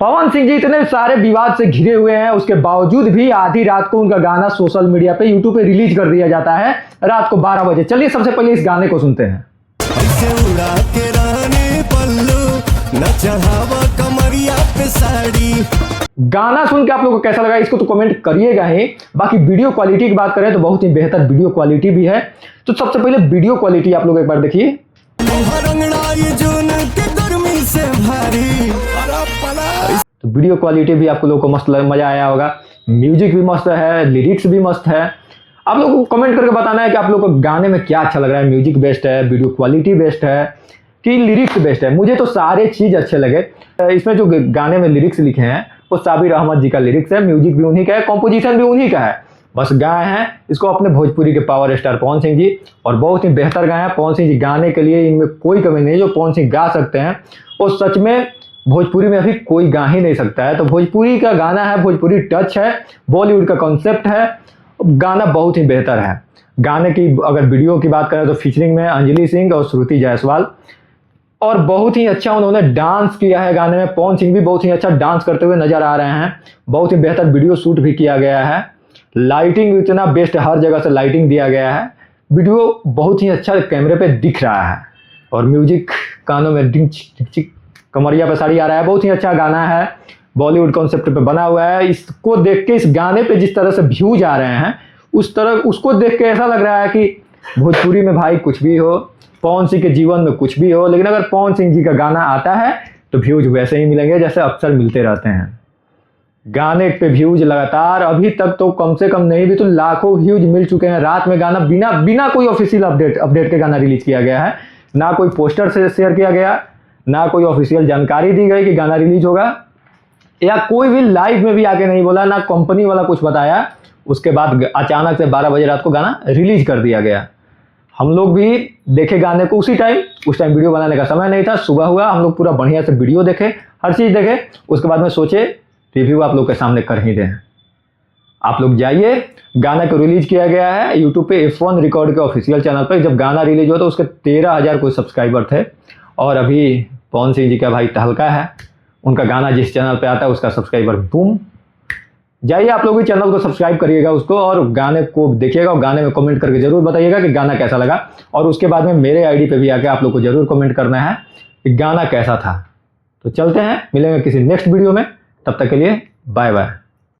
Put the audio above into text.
पवन सिंह जी इतने सारे विवाद से घिरे हुए हैं, उसके बावजूद भी आधी रात को उनका गाना सोशल मीडिया पे यूट्यूब पे रिलीज कर दिया जाता है रात को 12 बजे। चलिए सबसे पहले इस गाने को सुनते हैं। उड़ा के रानी पल्लू न चढ़ावा कमरिया पे साड़ी। गाना सुन के आप लोगों को कैसा लगा इसको तो कमेंट करिएगा ही। बाकी वीडियो क्वालिटी की बात करें तो बहुत ही बेहतर वीडियो क्वालिटी भी है। तो सबसे पहले वीडियो क्वालिटी आप लोग एक बार देखिए। तो वीडियो क्वालिटी भी आपको लोगों को मस्त मजा आया होगा, म्यूजिक भी मस्त है, लिरिक्स भी मस्त है। आप लोगों को कमेंट करके बताना है कि आप लोगों को गाने में क्या अच्छा लग रहा है, म्यूजिक बेस्ट है, वीडियो क्वालिटी बेस्ट है कि लिरिक्स बेस्ट है। मुझे तो सारे चीज़ अच्छे लगे। इसमें जो गाने में लिरिक्स लिखे हैं वो साबिर अहमद जी का लिरिक्स है, म्यूजिक भी उन्हीं का है, कॉम्पोजिशन भी उन्हीं का है। बस गाए हैं इसको अपने भोजपुरी के पावर स्टार पवन सिंह जी, और बहुत ही बेहतर गाए हैं पवन सिंह जी। गाने के लिए इनमें कोई कमी नहीं, जो पवन सिंह गा सकते हैं वो सच में भोजपुरी में अभी कोई गा ही नहीं सकता है। तो भोजपुरी का गाना है, भोजपुरी टच है, बॉलीवुड का कॉन्सेप्ट है, गाना बहुत ही बेहतर है। गाने की अगर वीडियो की बात करें तो फीचरिंग में अंजलि सिंह और श्रुति जायसवाल, और बहुत ही अच्छा उन्होंने डांस किया है गाने में। पवन सिंह भी बहुत ही अच्छा डांस करते हुए नजर आ रहे हैं। बहुत ही बेहतर वीडियो शूट भी किया गया है, लाइटिंग इतना बेस्ट, हर जगह से लाइटिंग दिया गया है। वीडियो बहुत ही अच्छा कैमरे पे दिख रहा है, और म्यूजिक कानों में डिंग चिक कमरिया पे साड़ी आ रहा है। बहुत ही अच्छा गाना है, बॉलीवुड कॉन्सेप्ट पे बना हुआ है। इसको देख के, इस गाने पे जिस तरह से व्यूज आ रहे हैं उस तरह उसको देख के ऐसा लग रहा है कि भोजपुरी में भाई कुछ भी हो, पवन सिंह के जीवन में कुछ भी हो, लेकिन अगर पवन सिंह जी का गाना आता है तो व्यूज वैसे ही मिलेंगे जैसे अक्सर मिलते रहते हैं। गाने पे व्यूज लगातार अभी तक तो कम से कम नहीं भी तो लाखों व्यूज मिल चुके हैं। रात में गाना बिना कोई ऑफिशियल अपडेट के गाना रिलीज किया गया है, ना कोई पोस्टर से शेयर किया गया, ना कोई ऑफिशियल जानकारी दी गई कि गाना रिलीज होगा, या कोई भी लाइव में भी आके नहीं बोला, ना कंपनी वाला कुछ बताया। उसके बाद अचानक से 12 बजे रात को गाना रिलीज कर दिया गया। हम लोग भी देखे गाने को उसी टाइम, उस टाइम वीडियो बनाने का समय नहीं था। सुबह हुआ, हम लोग पूरा बढ़िया से वीडियो देखे, हर चीज़ देखे, उसके बाद में सोचे रिव्यू आप लोग के सामने कर ही दें। आप लोग जाइए, गाना को रिलीज किया गया है यूट्यूब पे F1 रिकॉर्ड के ऑफिशियल चैनल पर। जब गाना रिलीज हुआ तो उसके 13,000 कोई सब्सक्राइबर थे, और अभी पवन सिंह जी का भाई तहलका है, उनका गाना जिस चैनल पे आता है उसका सब्सक्राइबर बूम। जाइए आप लोग भी चैनल को सब्सक्राइब करिएगा उसको, और गाने को देखिएगा, और गाने में कमेंट करके जरूर बताइएगा कि गाना कैसा लगा। और उसके बाद में मेरे आईडी पे भी आके आप लोग को जरूर कमेंट करना है कि गाना कैसा था। तो चलते हैं, मिलेंगे किसी नेक्स्ट वीडियो में, तब तक के लिए बाय बाय।